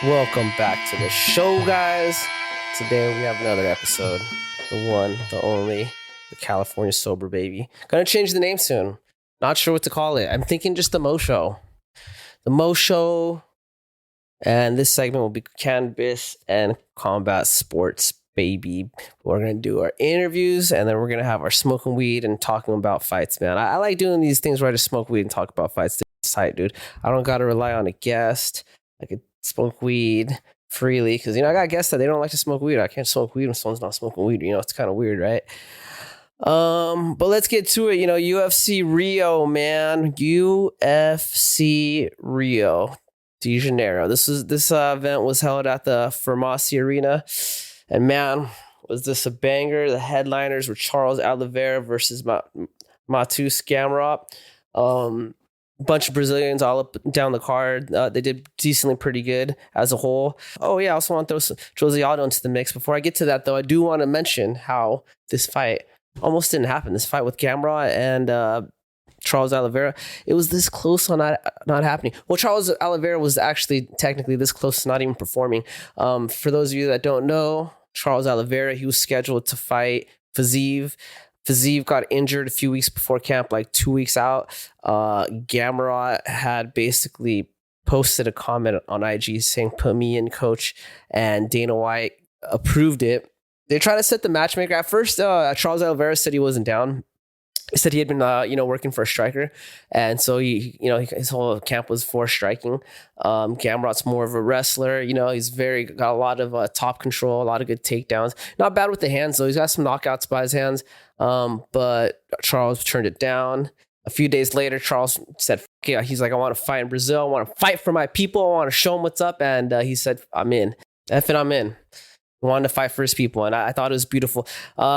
Welcome back to the show, guys. Today we have another episode. The one, the only, the California Sober Baby. Gonna change the name soon. Not sure what to call it. I'm thinking just the Mo Show. The Mo Show. And this segment will be cannabis and combat sports, baby. We're gonna do our interviews and then we're gonna have our smoking weed and talking about fights, man. I like doing these things where I just smoke weed and talk about fights. It's tight, dude. I don't gotta rely on a guest. I could smoke weed freely because, I got guests that they don't like to smoke weed. I can't smoke weed when someone's not smoking weed. It's kind of weird, right? But let's get to it. UFC Rio, man. UFC Rio de Janeiro. This event was held at the Farmacia Arena, and man, was this a banger. The headliners were Charles Oliveira versus Matheus Gamrot. Bunch of Brazilians all up and down the card. They did decently pretty good as a whole. Oh yeah, I also want to throw José Aldo into the mix. Before I get to that though, I do want to mention how this fight almost didn't happen. This fight with Gamrot and Charles Oliveira, it was this close on not happening. Well, Charles Oliveira was actually technically this close to not even performing. For those of you that don't know, Charles Oliveira, he was scheduled to fight Fiziev. Fiziev got injured a few weeks before camp, like 2 weeks out. Gamrot had basically posted a comment on IG saying, "Put me in, coach," and Dana White approved it. They tried to set the matchmaker. At first, Charles Oliveira said he wasn't down. He said he had been, working for a striker, and so his whole camp was for striking. Gamrot's more of a wrestler. He's got a lot of top control, a lot of good takedowns. Not bad with the hands though. He's got some knockouts by his hands, but Charles turned it down. A few days later, Charles said, "Yeah." He's like, "I want to fight in Brazil. I want to fight for my people. I want to show them what's up." And he said, "I'm in. I'm in." Wanted to fight for his people, and I thought it was beautiful.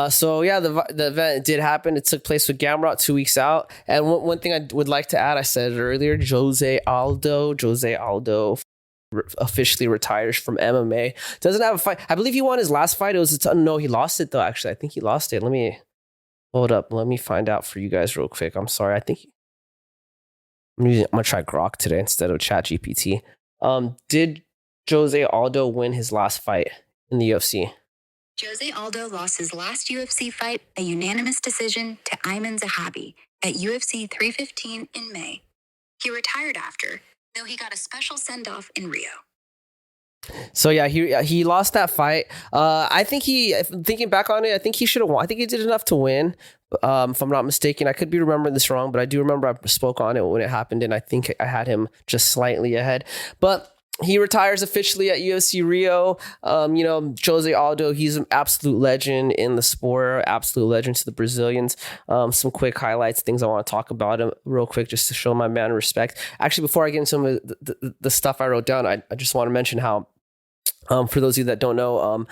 So yeah, the event did happen. It took place with Gamrot 2 weeks out. And one thing I would like to add, I said it earlier, José Aldo officially retires from MMA. Doesn't have a fight. I believe he won his last fight. No, he lost it though. Actually, I think he lost it. Let me hold up. Let me find out for you guys real quick. I'm sorry. I'm gonna try Grok today instead of ChatGPT. Did José Aldo win his last fight in the UFC? José Aldo lost his last UFC fight, a unanimous decision, to Ayman Zahabi at UFC 315 in May. He retired after, though he got a special send-off in Rio. So yeah, he lost that fight. Thinking back on it, I think he should have won. I think he did enough to win. If I'm not mistaken, I could be remembering this wrong, but I do remember I spoke on it when it happened, and I think I had him just slightly ahead. But he retires officially at UFC Rio. José Aldo, he's an absolute legend in the sport, absolute legend to the Brazilians. Some quick highlights, things I want to talk about him real quick just to show my man respect. Actually, before I get into some of the stuff I wrote down, I just want to mention how, for those of you that don't know,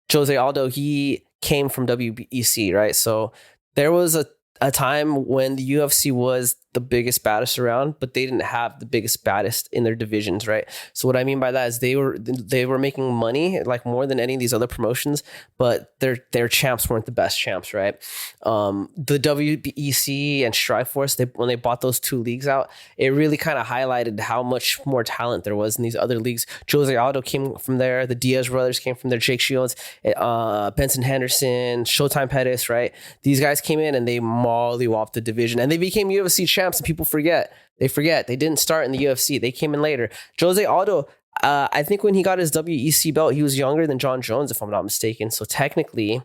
José Aldo, he came from WEC, right? So there was a time when the UFC was the biggest, baddest around, but they didn't have the biggest, baddest in their divisions, right? So what I mean by that is they were making money like more than any of these other promotions, but their champs weren't the best champs, right? The WBEC and Strikeforce, when they bought those two leagues out, it really kind of highlighted how much more talent there was in these other leagues. José Aldo came from there. The Diaz brothers came from there. Jake Shields, Benson Henderson, Showtime Pettis, right? These guys came in and they mollywopped the division, and they became UFC champs. And people forget. They didn't start in the UFC. They came in later. José Aldo, I think when he got his WEC belt, he was younger than John Jones, if I'm not mistaken. So technically,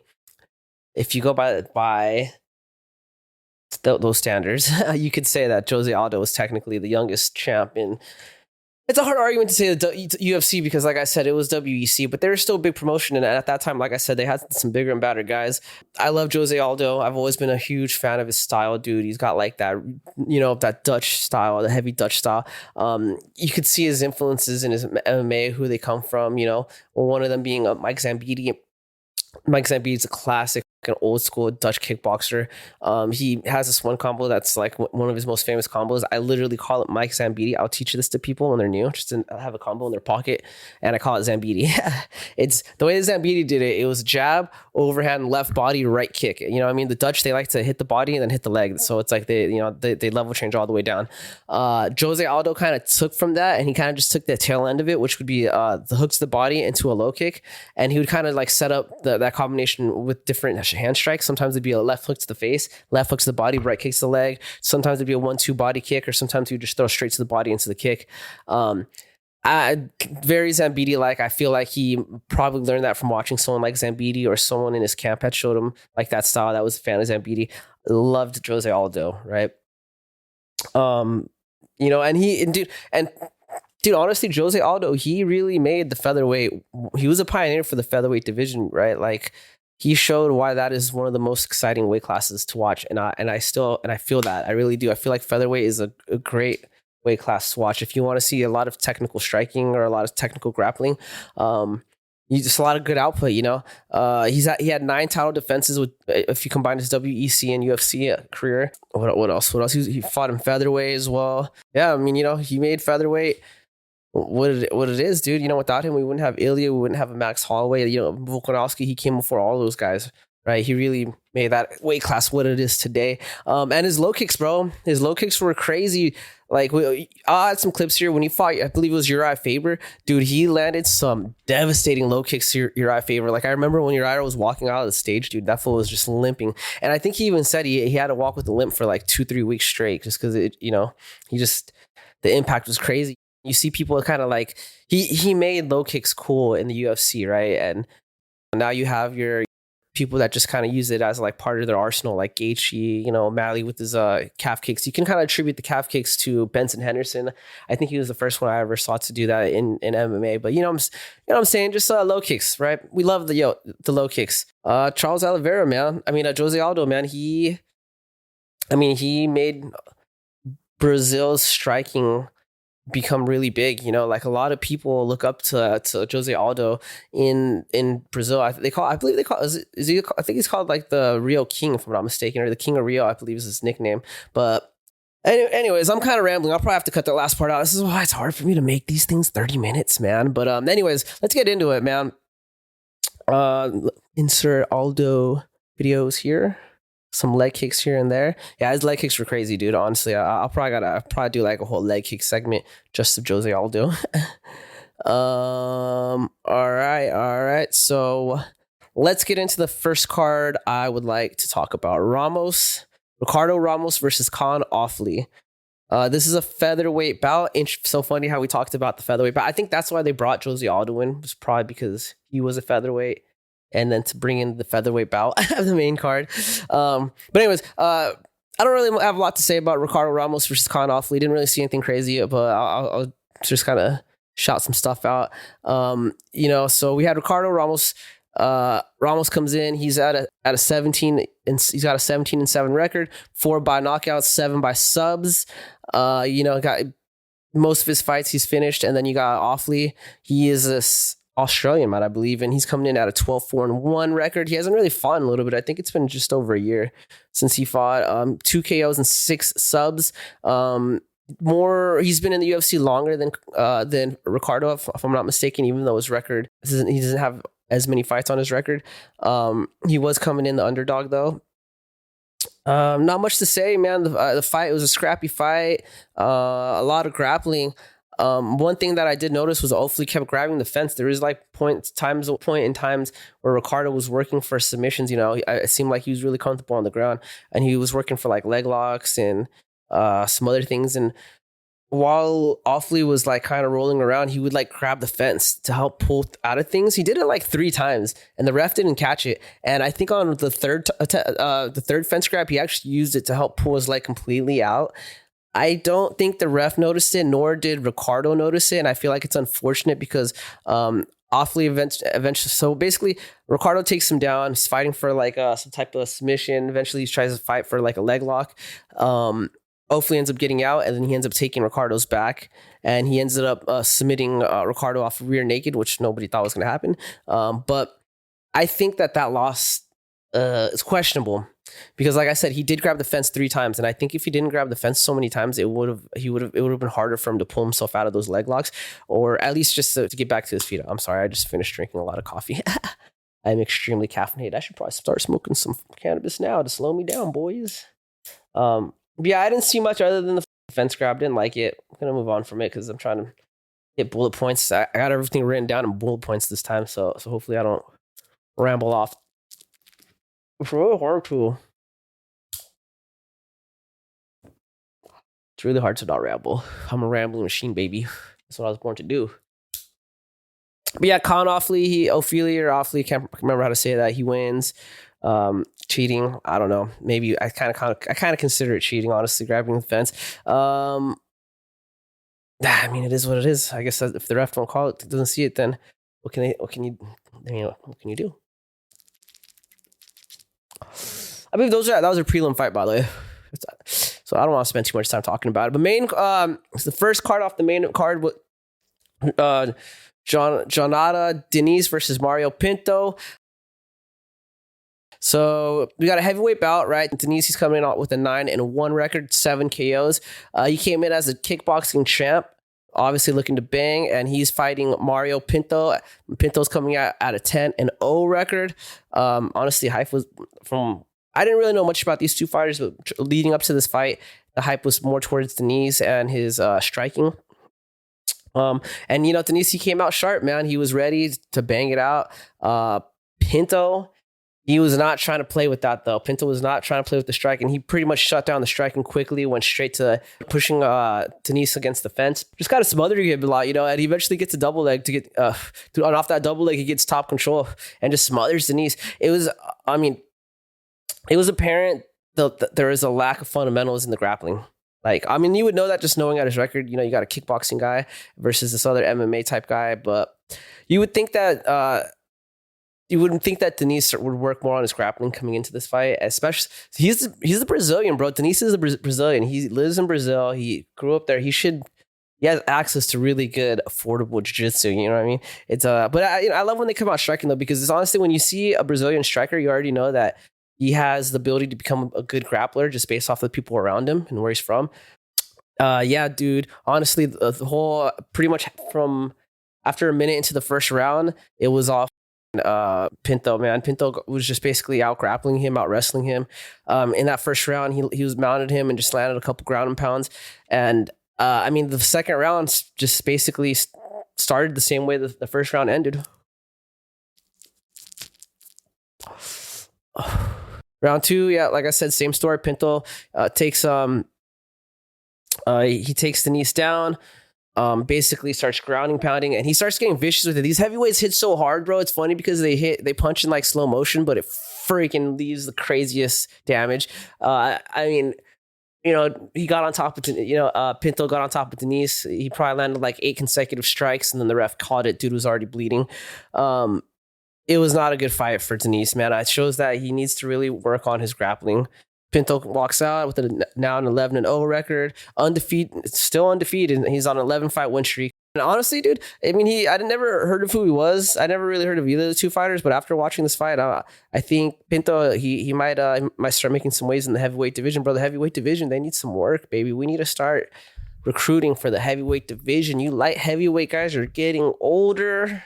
if you go by those standards, you could say that José Aldo was technically the youngest champ in. It's a hard argument to say the UFC because, like I said, it was WEC, but they were still a big promotion. And at that time, like I said, they had some bigger and badder guys. I love José Aldo. I've always been a huge fan of his style, dude. He's got like that, that Dutch style, the heavy Dutch style. You could see his influences in his MMA, who they come from, one of them being Mike Zambidi. Mike Zambidi is a classic an old school Dutch kickboxer. He has this one combo that's like one of his most famous combos. I literally call it Mike Zambiti. I'll teach this to people when they're new, just to have a combo in their pocket, and I call it Zambiti. It's the way Zambiti did it. It was jab, overhand, left body, right kick. You know what I mean? The Dutch, they like to hit the body and then hit the leg. So it's like they level change all the way down. Jose Aldo kind of took from that, and he kind of just took the tail end of it, which would be the hook to the body into a low kick. And he would kind of like set up that combination with different hand strikes. Sometimes it'd be a left hook to the face, left hook to the body, right kick to the leg. Sometimes it'd be a 1-2 body kick, or sometimes you just throw straight to the body into the kick. Very Zambiti like. I feel like he probably learned that from watching someone like Zambiti, or someone in his camp had showed him like that style. That was a fan of Zambiti. Loved Jose Aldo, right? You know, and dude, honestly, Jose Aldo, he really made the featherweight. He was a pioneer for the featherweight division, right? Like, he showed why that is one of the most exciting weight classes to watch. And I feel that. I really do. I feel like featherweight is a great weight class to watch. If you want to see a lot of technical striking or a lot of technical grappling, you just a lot of good output, you know. He had 9 title defenses with, if you combine his WEC and UFC career. What else? He fought in featherweight as well. Yeah, I mean, you know, he made featherweight what it is, dude. You know, without him, we wouldn't have Ilya, we wouldn't have a Max Holloway. You know, Volkanovski, he came before all those guys, right? He really made that weight class what it is today. And his low kicks, bro. His low kicks were crazy. Like, I'll add some clips here. When he fought, I believe it was Uriah Faber, dude, he landed some devastating low kicks to Uriah Faber. Like, I remember when Uriah was walking out of the stage, dude, that fool was just limping. And I think he even said he had to walk with a limp for like 2-3 weeks straight, just because the impact was crazy. You see people kind of like, he made low kicks cool in the UFC, right? And now you have your people that just kind of use it as like part of their arsenal, like Gaethje, you know, Malley with his calf kicks. You can kind of attribute the calf kicks to Benson Henderson. I think he was the first one I ever saw to do that in MMA. But you know what I'm saying? Just low kicks, right? We love the low kicks. Charles Oliveira, man. I mean, Jose Aldo, man. He made Brazil's striking become really big. You know, like, a lot of people look up to Jose Aldo in Brazil. I think he's called like the Rio King, if I'm not mistaken, or the King of Rio, I believe is his nickname. But anyways, I'm kind of rambling. I'll probably have to cut that last part out. This is why it's hard for me to make these things 30 minutes, man. But anyways, let's get into it, man. Insert Aldo videos here. Some leg kicks here and there. Yeah, his leg kicks were crazy, dude. Honestly, I'll probably do like a whole leg kick segment just of Jose Aldo. All right. So let's get into the first card I would like to talk about. Ricardo Ramos versus Con Offley. This is a featherweight bout. So funny how we talked about the featherweight bout. I think that's why they brought Jose Aldo in, was probably because he was a featherweight. And then to bring in the featherweight bout of the main card. But anyways, I don't really have a lot to say about Ricardo Ramos versus Con Offley. Didn't really see anything crazy, but I'll just kind of shout some stuff out. You know, so we had Ricardo Ramos. Ramos comes in. He's at a 17, and he's got a 17-7 record. 4 by knockouts, 7 by subs. You know, got most of his fights he's finished. And then you got Offley. He is this Australian, man, I believe, and he's coming in at a 12-4-1 record. He hasn't really fought in a little bit. I think it's been just over a year since he fought. 2 KOs and 6 subs. He's been in the UFC longer than Ricardo, if I'm not mistaken, even though his record, he doesn't have as many fights on his record. He was coming in the underdog, though. Not much to say, man. The fight, it was a scrappy fight. A lot of grappling. One thing that I did notice was Offley kept grabbing the fence. There was like point in times where Ricardo was working for submissions. You know, it seemed like he was really comfortable on the ground, and he was working for like leg locks and some other things. And while Offley was like kind of rolling around, he would like grab the fence to help pull out of things. He did it like 3 times, and the ref didn't catch it. And I think on the third fence grab, he actually used it to help pull his leg completely out. I don't think the ref noticed it, nor did Ricardo notice it. And I feel like it's unfortunate because Offley eventually, so basically Ricardo takes him down. He's fighting for like some type of submission. Eventually he tries to fight for like a leg lock. Offley ends up getting out, and then he ends up taking Ricardo's back, and he ends up submitting Ricardo off rear naked, which nobody thought was going to happen. But I think that loss it's questionable because, like I said, he did grab the fence 3 times, and I think if he didn't grab the fence so many times, it would have been harder for him to pull himself out of those leg locks, or at least just to get back to his feet. I'm sorry, I just finished drinking a lot of coffee. I'm extremely caffeinated. I should probably start smoking some cannabis now to slow me down, boys. Yeah, I didn't see much other than the fence grab. Didn't like it. I'm gonna move on from it because I'm trying to get bullet points. I got everything written down in bullet points this time, so hopefully I don't ramble off. It's really hard to. It's really hard to not ramble. I'm a rambling machine, baby. That's what I was born to do. But yeah, Ophelia, can't remember how to say that. He wins. Cheating, I don't know. Maybe I kind of consider it cheating, honestly, grabbing the fence. I mean, it is what it is. I guess if the ref don't call it, doesn't see it, then what can you do? I believe that was a prelim fight, by the way. So I don't want to spend too much time talking about it. But the first card off the main card was Jonata Denise versus Mario Pinto. So we got a heavyweight bout, right? Denise, he's coming out with a 9-1 record, 7 KOs. He came in as a kickboxing champ, obviously looking to bang, and he's fighting Mario Pinto. Pinto's coming out at a 10-0 record. Honestly, hype was from. I didn't really know much about these two fighters, but leading up to this fight, the hype was more towards Denise and his striking. And Denise, he came out sharp, man. He was ready to bang it out. Pinto, he was not trying to play with that, though. Pinto was not trying to play with the strike, and he pretty much shut down the striking quickly, went straight to pushing Denise against the fence. Just got to smother him a lot, and he eventually gets a double leg to get off that double leg. He gets top control and just smothers Denise. It was apparent that there is a lack of fundamentals in the grappling. You would know that just knowing at his record. You got a kickboxing guy versus this other MMA type guy, but you would think that you wouldn't think that Denise would work more on his grappling coming into this fight. Especially, he's the Brazilian, bro. Denise is a Brazilian. He lives in Brazil. He grew up there. He has access to really good, affordable jiu-jitsu. You know what I mean? It's but I love when they come out striking though, because it's honestly, when you see a Brazilian striker, you already know that he has the ability to become a good grappler just based off the people around him and where he's from. Yeah, dude. Honestly, the whole pretty much from after a minute into the first round, it was off. Pinto, man. Pinto was just basically out grappling him, out wrestling him. In that first round, he was mounted him and just landed a couple ground and pounds. And the second round just basically started the same way the first round ended. Round 2, yeah, like I said, same story. Pinto takes Denise down. Basically starts grounding, pounding, and he starts getting vicious with it. These heavyweights hit so hard, bro. It's funny because they punch in like slow motion, but it freaking leaves the craziest damage. He got on top of, Pinto got on top of Denise. He probably landed like 8 consecutive strikes, and then the ref caught it. Dude was already bleeding. It was not a good fight for Denise, man. It shows that he needs to really work on his grappling. Pinto walks out with now an 11-0 record, still undefeated, and he's on an 11-fight win streak. And honestly, dude, I never heard of who he was. I never really heard of either of the two fighters, but after watching this fight, I think Pinto, he might start making some waves in the heavyweight division, bro. The heavyweight division, they need some work, baby. We need to start recruiting for the heavyweight division. You light heavyweight guys are getting older.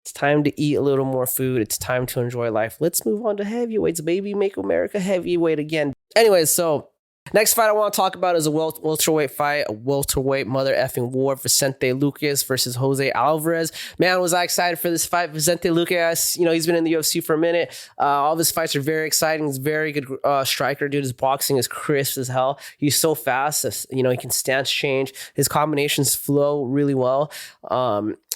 It's time to eat a little more food. It's time to enjoy life. Let's move on to heavyweights, baby. Make America heavyweight again. Anyways, so next fight I want to talk about is a welterweight fight, a welterweight mother effing war. Vicente Luque versus Jose Alvarez. Man, was I excited for this fight. Vicente Luque, he's been in the UFC for a minute. All of his fights are very exciting. He's a very good striker, dude. His boxing is crisp as hell. He's so fast. He can stance change. His combinations flow really well.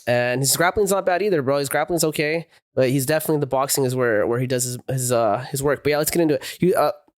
And his grappling's not bad either, bro. His grappling's okay, but he's definitely, the boxing is where he does his work. But yeah, let's get into it.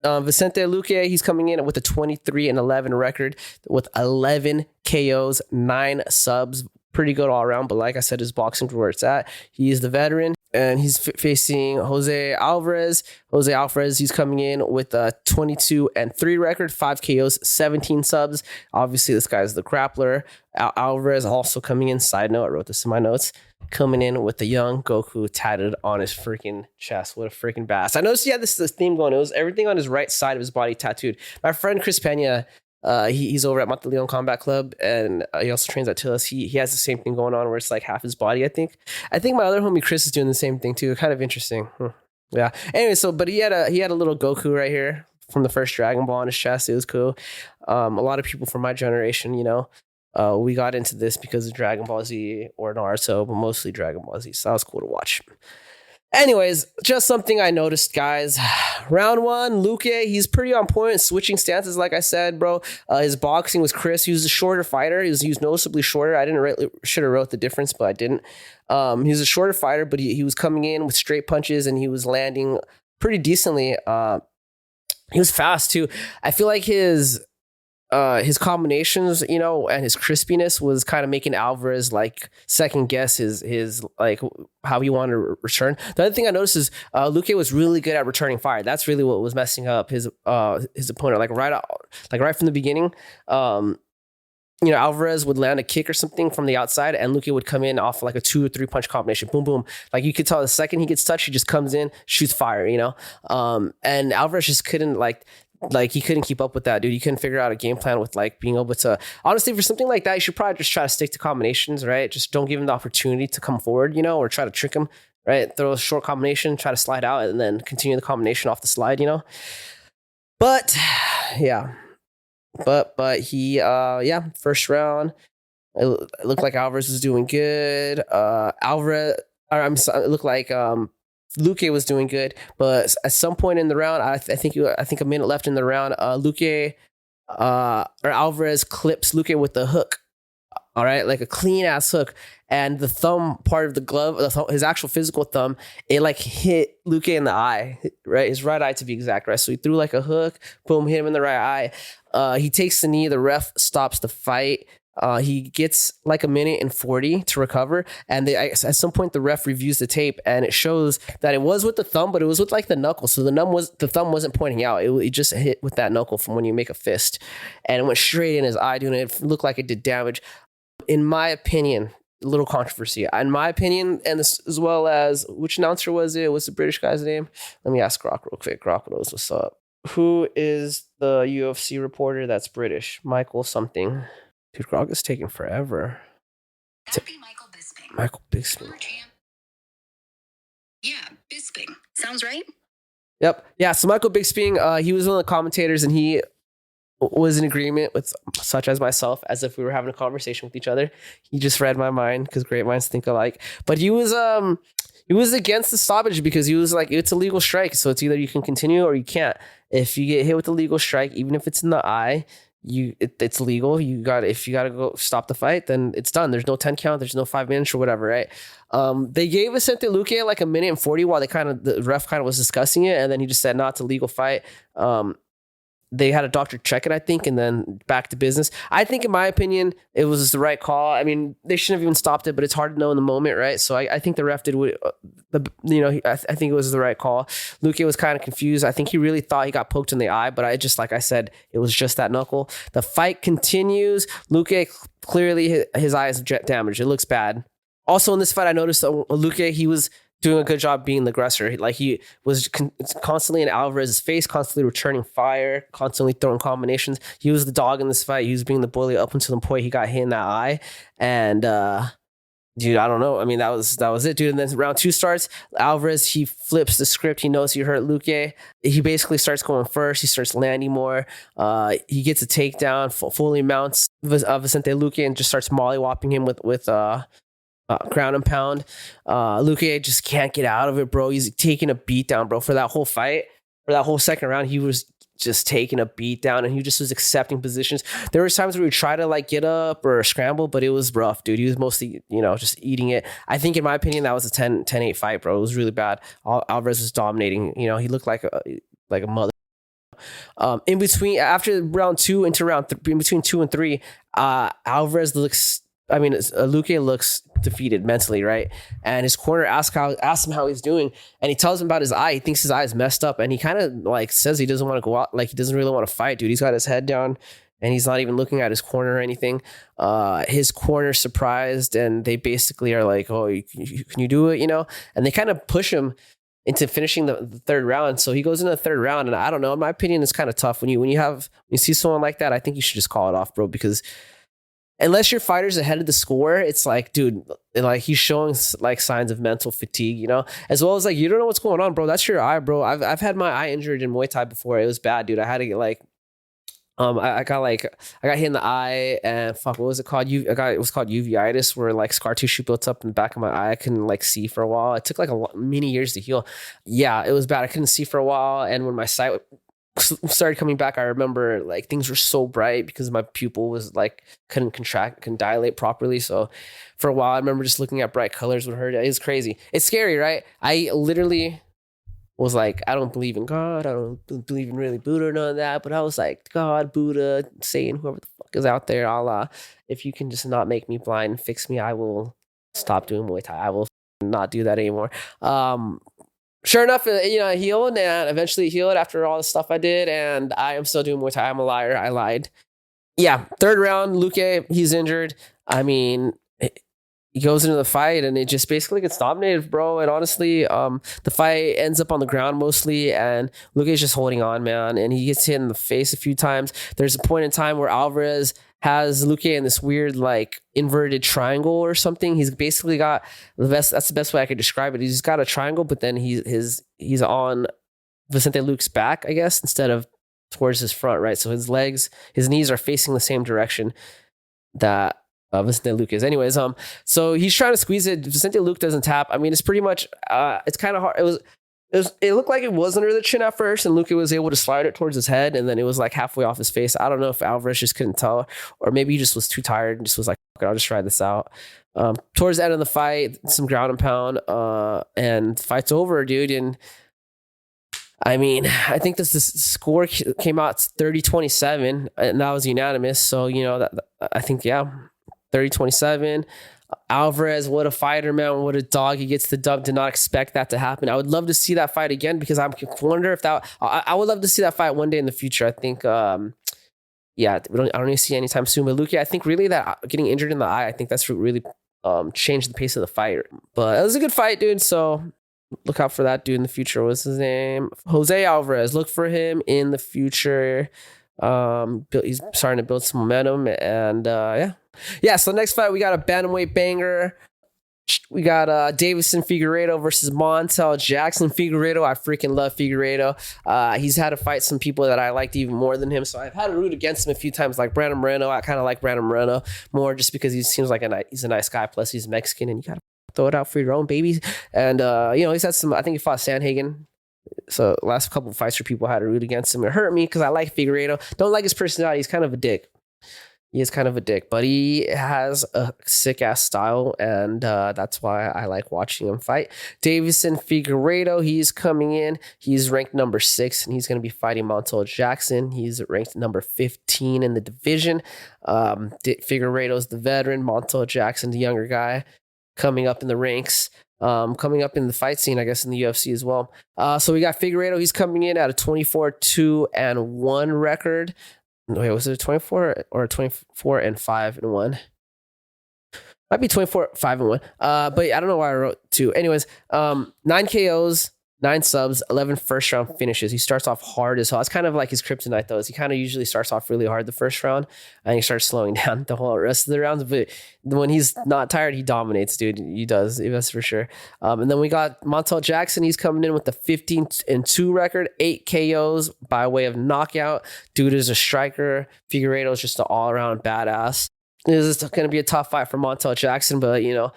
Vicente Luque, he's coming in with a 23-11 record with 11 KOs, 9 subs. Pretty good all around, but like I said, his boxing where it's at. He is the veteran. and he's facing Jose Alvarez. Jose Alvarez, he's coming in with a 22-3 record, 5 KOs, 17 subs. Obviously, this guy's the grappler. Alvarez also coming in. Side note, I wrote this in my notes. Coming in with the young Goku tatted on his freaking chest. What a freaking badass. I noticed he had this theme going. It was everything on his right side of his body tattooed. My friend Chris Pena, he's over at Monteleon Combat Club, and he also trains at Tillis. He has the same thing going on where it's like half his body, I think. I think my other homie Chris is doing the same thing too. Kind of interesting. Yeah. Anyway, but he had a little Goku right here from the first Dragon Ball on his chest. It was cool. A lot of people from my generation, we got into this because of Dragon Ball Z or Naruto, but mostly Dragon Ball Z. So that was cool to watch. Anyways, just something I noticed, guys. Round 1, Luque, he's pretty on point, switching stances, like I said, bro. His boxing was crisp. He was a shorter fighter. He was noticeably shorter. I should have wrote the difference, but I didn't. He was a shorter fighter, but he was coming in with straight punches, and he was landing pretty decently. He was fast, too. I feel like his combinations, and his crispiness was kind of making Alvarez like second guess his like how he wanted to return. The other thing I noticed is Luque was really good at returning fire. That's really what was messing up his opponent. Like right from the beginning, Alvarez would land a kick or something from the outside, and Luque would come in off like a 2 or 3 punch combination. Boom, boom. Like you could tell the second he gets touched, he just comes in, shoots fire. And Alvarez just couldn't he couldn't keep up with that, dude. He couldn't figure out a game plan with like being able to, honestly, for something like that, you should probably just try to stick to combinations, right? Just don't give him the opportunity to come forward, or try to trick him, right? Throw a short combination, try to slide out, and then continue the combination off the slide, But yeah, but he, first round, it looked like Alvarez was doing good. It looked like, Luque was doing good, but at some point in the round, I think a minute left in the round, Luque or Alvarez clips Luque with the hook. All right, like a clean ass hook, and the thumb part of the glove, his actual physical thumb, it like hit Luque in the eye, right? His right eye to be exact, right? So he threw like a hook, boom, hit him in the right eye. He takes the knee. The ref stops the fight. He gets like a minute and 40 to recover, and at some point the ref reviews the tape, and it shows that it was with the thumb, but it was with like the knuckle. So the thumb wasn't pointing out; it just hit with that knuckle from when you make a fist, and it went straight in his eye, dude. It looked like it did damage. In my opinion, a little controversy. In my opinion, and this as well as which announcer was it? What's the British guy's name? Let me ask Grok real quick. Grok knows what's up. Who is the UFC reporter that's British? Michael something. Dude, Grog is taking forever. That'd be Michael Bisping. Michael Bisping. Yeah, Bisping. Sounds right? Yep. Yeah, so Michael Bisping, he was one of the commentators, and he was in agreement with such as myself, as if we were having a conversation with each other. He just read my mind because great minds think alike. But he was against the stoppage because he was like, it's a legal strike. So it's either you can continue or you can't. If you get hit with a legal strike, even if it's in the eye, it's legal. If you gotta go stop the fight, then it's done. There's no 10 count. There's no 5 minutes or whatever, right? They gave Vicente Luque like a minute and 40 while the ref kind of was discussing it, and then he just said, "No, it's a legal fight." They had a doctor check it, I think, and then back to business. I think, in my opinion, it was the right call. I mean, they shouldn't have even stopped it, but it's hard to know in the moment, right? So I think the ref did what, I think it was the right call. Luque was kind of confused. I think he really thought he got poked in the eye, but like I said, it was just that knuckle. The fight continues. Luque, clearly his eye is damaged. It looks bad. Also in this fight, I noticed Luque, he was doing a good job being the aggressor. Like he was constantly in Alvarez's face, constantly returning fire, constantly throwing combinations. He was the dog in this fight. He was being the bully up until the point he got hit in that eye. And dude, I don't know. I mean, that was it, dude. And then round 2 starts. Alvarez, he flips the script. He knows he hurt Luque. He basically starts going first. He starts landing more. He gets a takedown, fully mounts Vicente Luque and just starts mollywopping him with ground and pound. Luque just can't get out of it, bro. He's taking a beat down, bro. For that whole fight, for that whole second round, he was just taking a beat down, and he just was accepting positions. There was times where he tried to like get up or scramble, but it was rough, dude. He was mostly, just eating it. I think, in my opinion, that was a 10-8 fight, bro. It was really bad. Alvarez was dominating. He looked like a mother. In between, after round 2 into round in between 2 and 3, Alvarez looks I mean, Luque looks defeated mentally, right? And his corner asks him how he's doing, and he tells him about his eye. He thinks his eye is messed up, and he kind of like says he doesn't want to go out, like he doesn't really want to fight, dude. He's got his head down, and he's not even looking at his corner or anything. His corner's surprised, and they basically are like, "Oh, can you do it?" You know, and they kind of push him into finishing the third round. So he goes into the third round, and I don't know. In my opinion, it's kind of tough when you see someone like that. I think you should just call it off, bro, because unless your fighter's ahead of the score, it's like, dude, like he's showing like signs of mental fatigue, you know, as well as like, you don't know what's going on, bro. That's your eye, bro. I've had my eye injured in Muay Thai before. It was bad, dude. I had to get like, I got hit in the eye, and fuck, what was it called? It was called uveitis, where like scar tissue built up in the back of my eye. I couldn't like see for a while. It took like many years to heal. Yeah, it was bad. I couldn't see for a while. And when my sight started coming back, I remember like things were so bright because my pupil was like couldn't dilate properly. So for a while, I remember just looking at bright colors would hurt. It was crazy. It's scary, right? I literally was like, I don't believe in God. I don't believe in really Buddha or none of that. But I was like, God, Buddha, Satan, whoever the fuck is out there, Allah, if you can just not make me blind and fix me, I will stop doing Muay Thai. I will not do that anymore. Sure enough, you know, I healed, and eventually healed after all the stuff I did, and I am still doing Muay Thai. I'm a liar. I lied. Yeah, third round, Luque, he's injured. I mean, he goes into the fight, and it just basically gets dominated, bro. And honestly, the fight ends up on the ground mostly, and Luque's just holding on, man. And he gets hit in the face a few times. There's a point in time where Alvarez has Luque in this weird like inverted triangle or something. He's basically got that's the best way I could describe it. He's got a triangle, but then he's on Vicente Luque's back, I guess, instead of towards his front, right? So his knees are facing the same direction that Vicente Luque is. Anyways, so he's trying to squeeze it. Vicente Luque doesn't tap. I mean, it's pretty much it's kind of hard. It looked like it was under the chin at first, and Luque was able to slide it towards his head, and then it was like halfway off his face. I don't know if Alvarez just couldn't tell, or maybe he just was too tired and just was like, "Fuck it, I'll just try this out." Towards the end of the fight, some ground and pound, and the fight's over, dude. And I mean, I think this score came out 30-27, and that was unanimous. So, you know, that I think, yeah, 30-27. Alvarez, what a fighter, man. What a dog. He gets the dub. Did not expect that to happen. I would love to see that fight again, because I wonder if I would love to see that fight one day in the future. I think, yeah, I don't need to see anytime soon. But Luque, I think really that getting injured in the eye, I think that's really changed the pace of the fight. But it was a good fight, dude. So look out for that dude in the future. What's his name? Jose Alvarez. Look for him in the future. He's starting to build some momentum, and yeah. So next fight, we got a bantamweight banger. We got Davison Figueiredo versus Montel Jackson. Figueiredo, I freaking love Figueiredo. He's had to fight some people that I liked even more than him, so I've had to root against him a few times, like Brandon Moreno. I kind of like Brandon Moreno more just because he seems like he's a nice guy. Plus, he's Mexican, and you gotta throw it out for your own babies. And you know, he's had some. I think he fought Sanhagen. So last couple of fights where people had to root against him. It hurt me because I like Figueiredo. Don't like his personality. He's kind of a dick. He is kind of a dick, but he has a sick ass style, and that's why I like watching him fight. Davison Figueiredo, he's coming in. He's ranked number 6, and he's going to be fighting Montel Jackson. He's ranked number 15 in the division. Figueiredo's the veteran. Montel Jackson, the younger guy, coming up in the ranks. Coming up in the fight scene, I guess, in the UFC as well. So we got Figueiredo. He's coming in at a 24-2-1 record. Wait, was it a 24 or a 24-5-1? Might be 24-5-1. But I don't know why I wrote 2. Anyways, 9 KOs, 9 subs, 11 first round finishes. He starts off hard as hell. It's kind of like his kryptonite, though. He kind of usually starts off really hard the first round, and he starts slowing down the whole rest of the rounds. But when he's not tired, he dominates, dude. He does. That's for sure. And then we got Montel Jackson. He's coming in with the 15-2 record, 8 KOs by way of knockout. Dude is a striker. Figueiredo is just an all-around badass. This is going to be a tough fight for Montel Jackson, but, you know,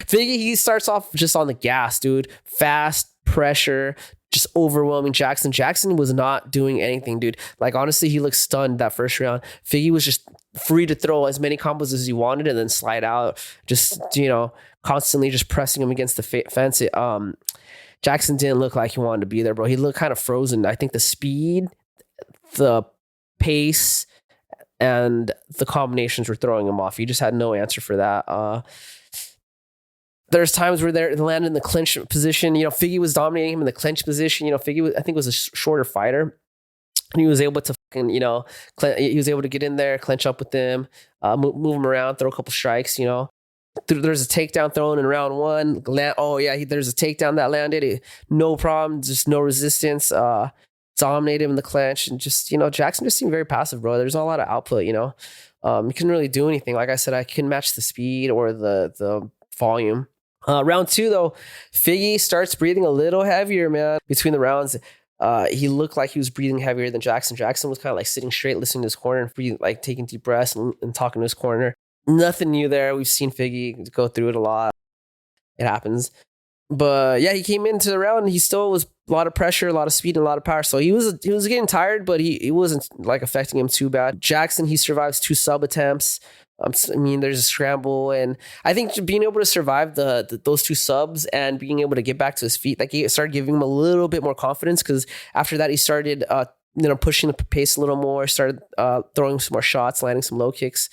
Figgy, he starts off just on the gas, dude. Fast, pressure, just overwhelming Jackson. Jackson was not doing anything, dude. Like, honestly, he looked stunned that first round. Figgy was just free to throw as many combos as he wanted and then slide out, just, you know, constantly just pressing him against the fence. Jackson didn't look like he wanted to be there, bro. He looked kind of frozen. I think the speed, the pace, and the combinations were throwing him off. He just had no answer for that. There's times where they landed in the clinch position. Figgy was dominating him in the clinch position. Figgy, I think, was a shorter fighter. And he was able to he was able to get in there, clinch up with them, move him around, throw a couple strikes. There's a takedown thrown in round one. There's a takedown that landed. No problem, just no resistance. Dominated him in the clinch, and just Jackson just seemed very passive, bro. There's not a lot of output. He couldn't really do anything. Like I said, I couldn't match the speed or the volume. Round two, though, Figgy starts breathing a little heavier, man. Between the rounds, he looked like he was breathing heavier than Jackson. Jackson was kind of like sitting straight, listening to his corner, and breathing, like taking deep breaths and talking to his corner. Nothing new there. We've seen Figgy go through it a lot. It happens. But yeah, he came into the round and he still was a lot of pressure, a lot of speed, and a lot of power. So he was getting tired, but he wasn't like affecting him too bad. Jackson, he survives 2 sub attempts. There's a scramble, and I think being able to survive those 2 subs and being able to get back to his feet, like, it started giving him a little bit more confidence, because after that he started pushing the pace a little more, started throwing some more shots, landing some low kicks.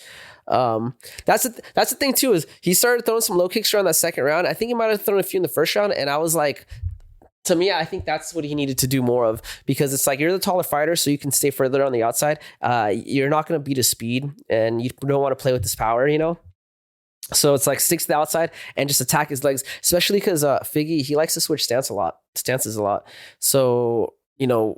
That's the thing too, is he started throwing some low kicks around that second round. I think he might have thrown a few in the first round, and I was like, to me, I think that's what he needed to do more of, because it's like, you're the taller fighter, so you can stay further on the outside. You're not going to beat his speed, and you don't want to play with his power, So it's like, stick to the outside and just attack his legs, especially because Figgy, he likes to switch stances a lot. So,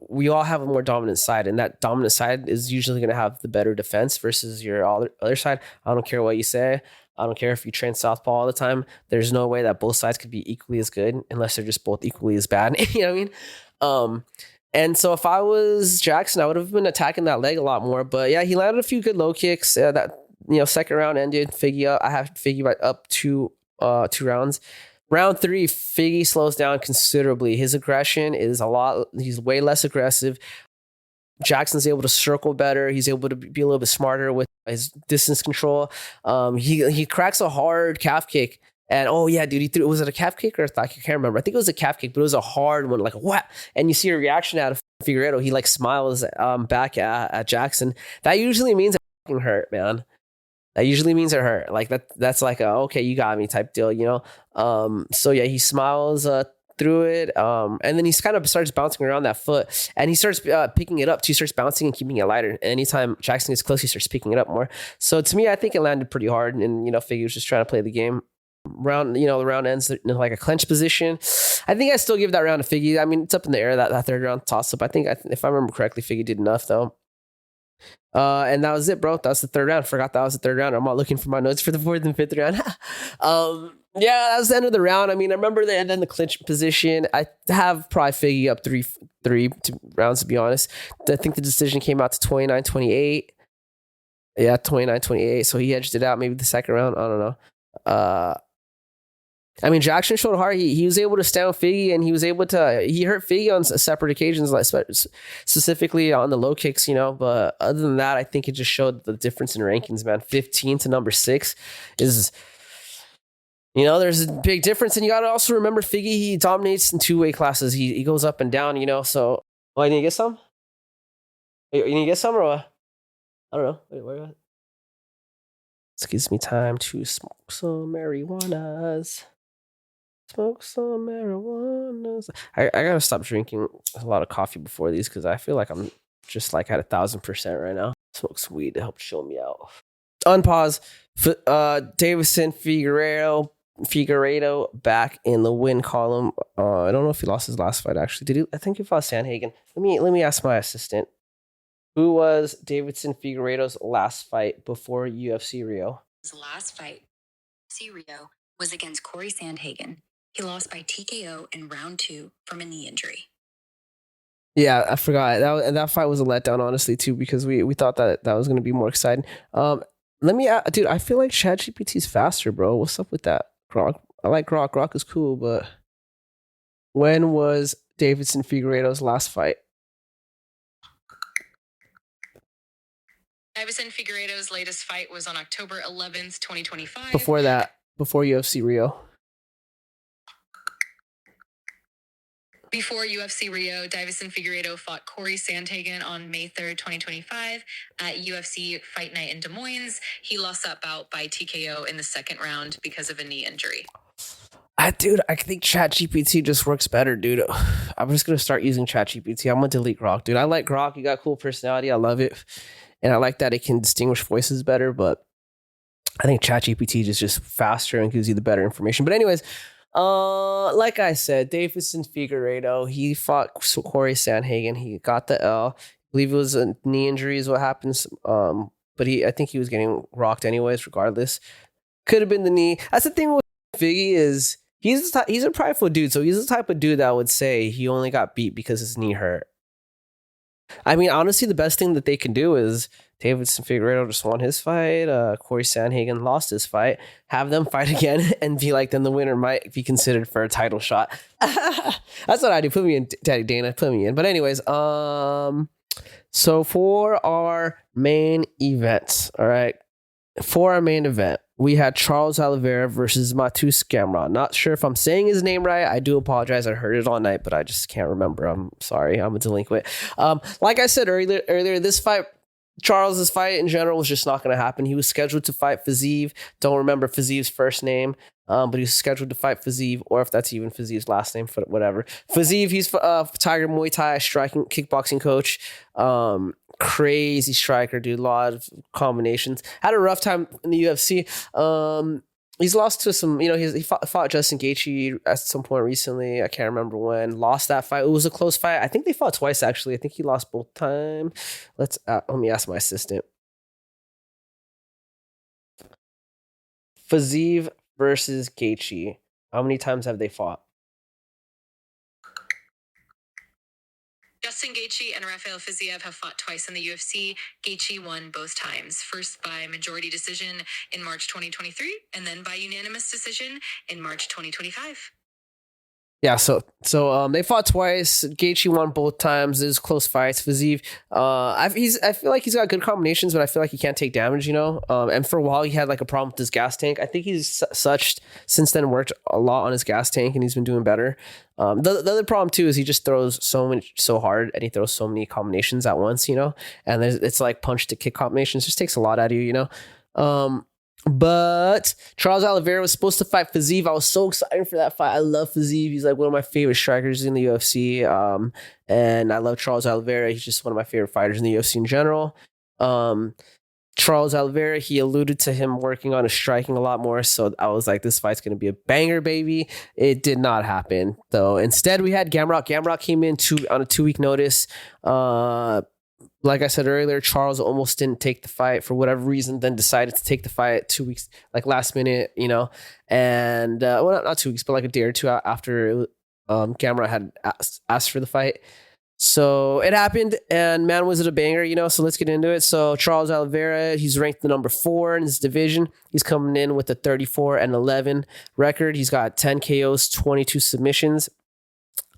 we all have a more dominant side, and that dominant side is usually going to have the better defense versus your other side. I don't care what you say. I don't care if you train southpaw all the time. There's no way that both sides could be equally as good unless they're just both equally as bad. You know what I mean? And so if I was Jackson, I would have been attacking that leg a lot more. But yeah, he landed a few good low kicks. Second round ended. Figgy up. I have Figgy right up 2 rounds. Round 3, Figgy slows down considerably. His aggression is he's way less aggressive. Jackson's able to circle better. He's able to be a little bit smarter with his distance control. He cracks a hard calf kick. And oh yeah, dude, was it a calf kick or a thigh kick? I can't remember. I think it was a calf kick, but it was a hard one, like what? And you see a reaction out of Figueiredo. He like smiles back at Jackson. That usually means it fucking hurt, man. That usually means it hurt. Like that's like a okay, you got me type deal, So yeah, he smiles through it, and then he kind of starts bouncing around that foot, and he starts picking it up too. He starts bouncing and keeping it lighter. Anytime Jackson gets close, he starts picking it up more. So to me, I think it landed pretty hard, and Figgy was just trying to play the game. The round ends in like a clinch position. I think I still give that round to Figgy. I mean, it's up in the air, that third round toss up. I think if I remember correctly, Figgy did enough though. And that was it, bro. That was the third round. Forgot that was the third round. I'm not looking for my notes for the 4th and 5th round. Yeah, that was the end of the round. I mean, I remember the end in the clinch position. I have probably Figgy up 3 rounds, to be honest. I think the decision came out to 29-28. Yeah, 29-28. So he edged it out. Maybe the second round. I don't know. I mean, Jackson showed hard. He was able to stand Figgy, and he hurt Figgy on separate occasions, like specifically on the low kicks, But other than that, I think it just showed the difference in rankings, man. 15 to number 6 is, there's a big difference. And you got to also remember Figgy, he dominates in 2 weight classes. He goes up and down, So, you need to get some? You need to get some or what? I don't know. Wait, where are you? This gives me time to smoke some marijuanas. Smoke some marijuana. I gotta stop drinking a lot of coffee before these, because I feel like I'm just like at 1,000% right now. Smoke some weed to help chill me out. Unpause. Davison Figueiredo back in the win column. I don't know if he lost his last fight actually. Did he? I think he fought Sandhagen. Let me ask my assistant. Who was Davidson Figueiredo's last fight before UFC Rio? His last fight, UFC Rio, was against Corey Sandhagen. He lost by TKO in round 2 from a knee injury. Yeah, I forgot. That fight was a letdown, honestly, too, because we thought that was going to be more exciting. Dude, I feel like ChatGPT's faster, bro. What's up with that? Grok. I like Grok. Grok is cool, but when was Davidson Figueiredo's last fight? Davison Figueiredo's latest fight was on October 11th, 2025. Before that, before UFC Rio. Before UFC Rio, Davison Figueiredo fought Corey Sandhagen on May 3rd, 2025 at UFC Fight Night in Des Moines. He lost that bout by TKO in the second round because of a knee injury. I think ChatGPT just works better, dude. I'm just gonna start using ChatGPT. I'm gonna delete Grok, dude. I like Grok. You got cool personality. I love it, and I like that it can distinguish voices better. But I think ChatGPT is just faster and gives you the better information. But anyways, like I said, Davison Figueiredo, he fought Corey Sandhagen. He got the L. I believe it was a knee injury is what happens. But I think he was getting rocked anyways, regardless. Could have been the knee. That's the thing with Figgy is he's a prideful dude. So he's the type of dude that would say he only got beat because his knee hurt. I mean, honestly, the best thing that they can do is Davidson Figueiredo just won his fight. Corey Sandhagen lost his fight. Have them fight again and be like, then the winner might be considered for a title shot. That's what I do. Put me in, Daddy Dana. Put me in. But anyways, so for our main event, all right. For our main event, we had Charles Oliveira versus Matus Gamrot. Not sure if I'm saying his name right. I do apologize. I heard it all night, but I just can't remember. I'm sorry. I'm a delinquent. Like I said earlier, this fight, Charles's fight in general was just not going to happen. He was scheduled to fight Fiziev. Don't remember Fiziev's first name, but he was scheduled to fight Fiziev, or if that's even Fiziev's last name, whatever. Fiziev, he's Tiger Muay Thai striking kickboxing coach. Crazy striker, dude. A lot of combinations. Had a rough time in the UFC. He's lost to some, he fought Justin Gaethje at some point recently. I can't remember when. Lost that fight. It was a close fight. I think they fought twice, actually. I think he lost both times. Let me ask my assistant. Fiziev versus Gaethje. How many times have they fought? Justin Gaethje and Rafael Fiziev have fought twice in the UFC. Gaethje won both times, first by majority decision in March 2023, and then by unanimous decision in March 2025. Yeah, so they fought twice. Gaethje won both times. It was close fights. Fiziev, I feel like he's got good combinations, but I feel like he can't take damage, And for a while, he had like a problem with his gas tank. I think he's since then worked a lot on his gas tank, and he's been doing better. The other problem too is he just throws so hard, and he throws so many combinations at once, And it's like punch to kick combinations. It just takes a lot out of you, But Charles Oliveira was supposed to fight Fiziev. I was so excited for that fight. I love Fiziev. He's like one of my favorite strikers in the UFC. And I love Charles Oliveira. He's just one of my favorite fighters in the UFC in general. Charles Oliveira, he alluded to him working on his striking a lot more. So I was like, this fight's going to be a banger, baby. It did not happen, though. Instead, we had Gamrot. Gamrot came in on a 2-week notice. Like I said earlier, Charles almost didn't take the fight for whatever reason, then decided to take the fight 2 weeks, like last minute, and not 2 weeks, but like a day or two after Gamrot had asked for the fight. So it happened, and man, was it a banger, So let's get into it. So Charles Oliveira, he's ranked the number 4 in his division. He's coming in with a 34-11 record. He's got 10 KOs, 22 submissions.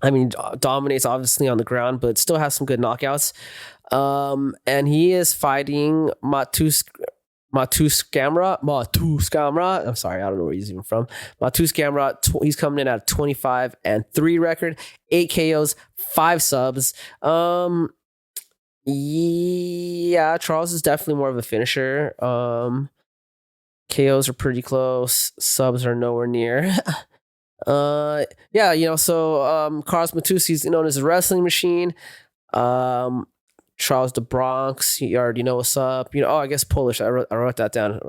I mean, dominates obviously on the ground, but still has some good knockouts. And he is fighting Matus Gamrot. I'm sorry, I don't know where he's even from. Matus Gamrot, he's coming in at 25-3 record, 8 KOs, 5 subs. Yeah, Charles is definitely more of a finisher. KOs are pretty close, subs are nowhere near. So Carlos Matus, he's known as a wrestling machine. Charles the Bronx, you already know what's up. I guess Polish. I wrote that down.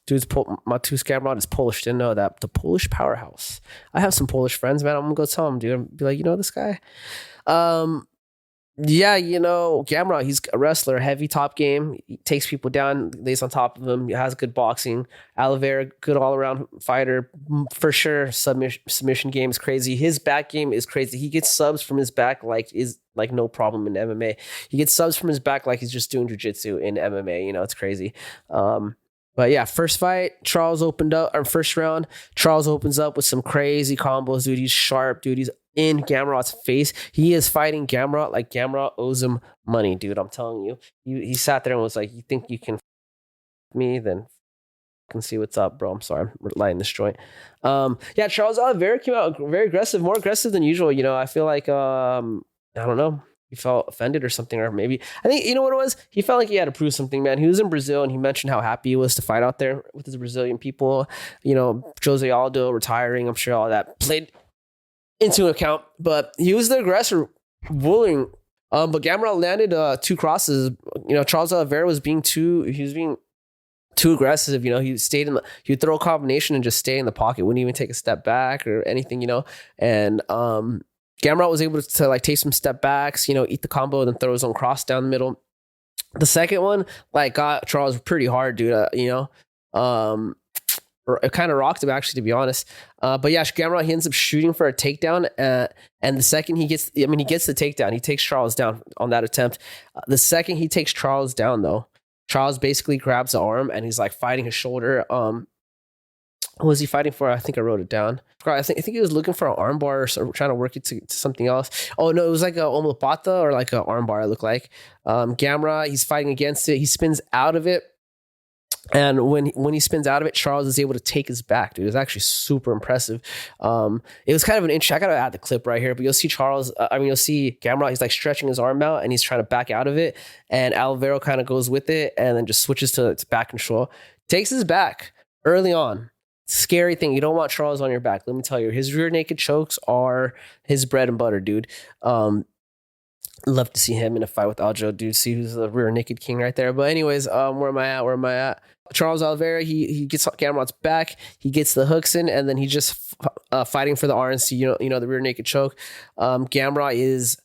Matus Gamrot is Polish. Didn't know that. The Polish powerhouse. I have some Polish friends, man. I'm gonna go tell them, dude. Be like, this guy. Gamrot, he's a wrestler, heavy top game. He takes people down, lays on top of them. He has good boxing. Oliveira, good all-around fighter. For sure, submission game is crazy. His back game is crazy. He gets subs from his back is no problem in MMA. He gets subs from his back like he's just doing jiu-jitsu in MMA. It's crazy. But yeah, first round, Charles opens up with some crazy combos, dude. He's sharp, dude. He's in Gamrot's face. He is fighting Gamrot like Gamrot owes him money, dude. I'm telling you. He sat there and was like, you think you can me? Then can see what's up, bro. I'm sorry, I'm lighting this joint. Yeah, Charles Oliveira came out very aggressive, more aggressive than usual. You know, I feel like I don't know, he felt offended or something, or maybe I think you know what it was. He felt like he had to prove something, man. He was in Brazil and he mentioned how happy he was to fight out there with his Brazilian people. You know, Jose Aldo retiring. I'm sure all that played into account, but he was the aggressor, bullying. But Gamrot landed 2 crosses. You know, Charles Oliveira was being too aggressive. You know, he'd throw a combination and just stay in the pocket, wouldn't even take a step back or anything, you know. And Gamrot was able to like take some step backs, you know, eat the combo and then throw his own cross down the middle. The second one like got Charles pretty hard, dude. You know, it kind of rocked him actually, to be honest. But yeah, Gamrot, he ends up shooting for a takedown, and the second he gets the takedown, he takes Charles down on that attempt. The second he takes Charles down, though, Charles basically grabs the arm and he's like fighting his shoulder. What was he fighting for? I think I wrote it down. I think he was looking for an armbar or trying to work it to something else. Oh no, it was like a omoplata or like an armbar. It looked like. Gamrot, he's fighting against it. He spins out of it. And when he spins out of it, Charles is able to take his back, dude. It was actually super impressive. It was kind of an inch. I gotta add the clip right here, but you'll see Charles. You'll see Gamrot. He's like stretching his arm out, and he's trying to back out of it. And Oliveira kind of goes with it, and then just switches to back control. Takes his back early on. Scary thing. You don't want Charles on your back. Let me tell you, his rear naked chokes are his bread and butter, dude. Love to see him in a fight with Aldo, dude. See who's the rear naked king right there. But anyways, where am I at? Charles Oliveira, he gets Gamrot's back. He gets the hooks in, and then he just fighting for the RNC. You know the rear naked choke. Gamrot is.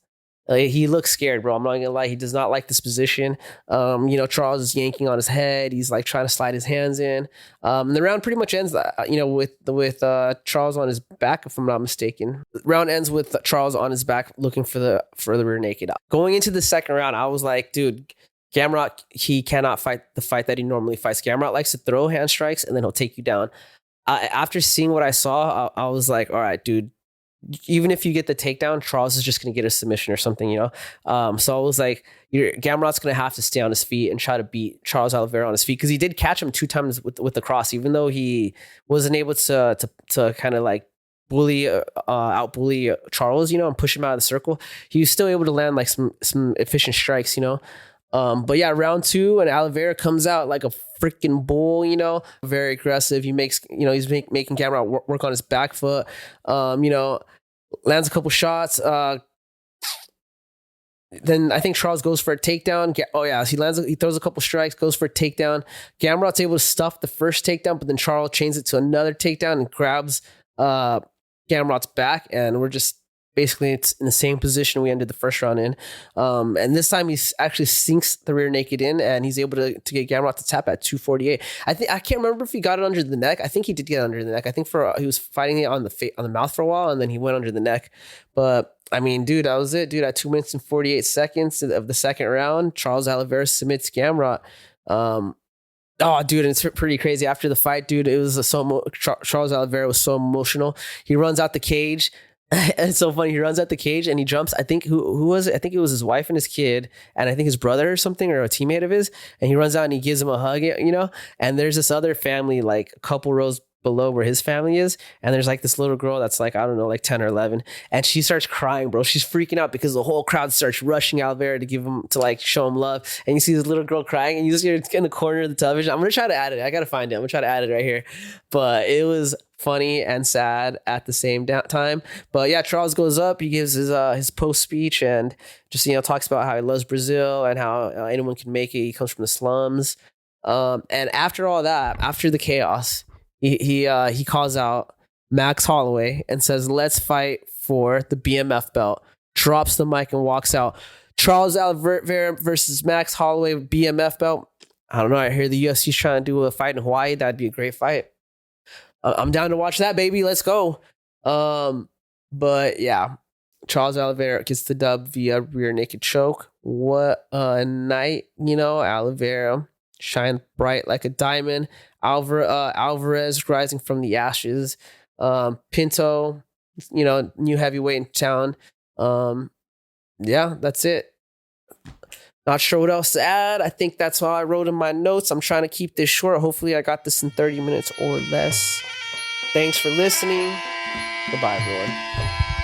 He looks scared, bro. I'm not gonna lie. He does not like this position. You know, Charles is yanking on his head. He's like trying to slide his hands in. And the round pretty much ends, you know, with Charles on his back, if I'm not mistaken. The round ends with Charles on his back, looking for the rear naked. Going into the second round, I was like, dude, Gamrot, he cannot fight the fight that he normally fights. Gamrot likes to throw hand strikes and then he'll take you down. After seeing what I saw, I was like, all right, dude. Even if you get the takedown, Charles is just going to get a submission or something, you know? So I was like, Gamrot's going to have to stay on his feet and try to beat Charles Oliveira on his feet, because he did catch him 2 times with the cross, even though he wasn't able to kind of like out bully Charles, you know, and push him out of the circle. He was still able to land like some efficient strikes, you know? But yeah, round 2, and Oliveira comes out like a freaking bull, you know, very aggressive. He makes, you know, he's making Gamrot work on his back foot, you know, lands a couple shots. Then I think Charles goes for a takedown. Oh yeah, he throws a couple strikes, goes for a takedown. Gamrot's able to stuff the first takedown, but then Charles chains it to another takedown and grabs Gamrot's back, and we're just basically it's in the same position we ended the first round in. And this time he actually sinks the rear naked in, and he's able to get Gamrot to tap at 248. I can't remember if he got it under the neck. I think he did get it under the neck. I think he was fighting it on the mouth for a while, and then he went under the neck. But I mean, dude, that was it, dude. At 2 minutes and 48 seconds of the second round, Charles Oliveira submits Gamrot. Oh, dude, and it's pretty crazy. After the fight, dude, it was Charles Oliveira was so emotional. He runs out the cage. It's so funny. He runs out the cage and he jumps. I think who was it? I think it was his wife and his kid, and I think his brother or something, or a teammate of his. And he runs out and he gives him a hug, you know. And there's this other family like a couple rows below where his family is, and there's like this little girl that's like, I don't know, like 10 or 11, and she starts crying, bro. She's freaking out because the whole crowd starts rushing Oliveira to like show him love, and you see this little girl crying, and you just hear in the corner of the television. I'm gonna try to add it. I gotta find it. I'm gonna try to add it right here. But it was funny and sad at the same time. But yeah, Charles goes up, he gives his post speech, and just, you know, talks about how he loves Brazil and how anyone can make it. He comes from the slums, and after all that, after the chaos, he calls out Max Holloway and says, "Let's fight for the BMF belt." Drops the mic and walks out. Charles Oliveira versus Max Holloway BMF belt. I don't know. I hear the UFC's trying to do a fight in Hawaii. That'd be a great fight. I'm down to watch that, baby. Let's go. But yeah, Charles Oliveira gets the dub via rear naked choke. What a night, you know. Oliveira shine bright like a diamond. Alvarez rising from the ashes. Pinto, you know, new heavyweight in town. Yeah, that's it. Not sure what else to add. I think that's all I wrote in my notes. I'm trying to keep this short. Hopefully I got this in 30 minutes or less. Thanks for listening. Goodbye, everyone.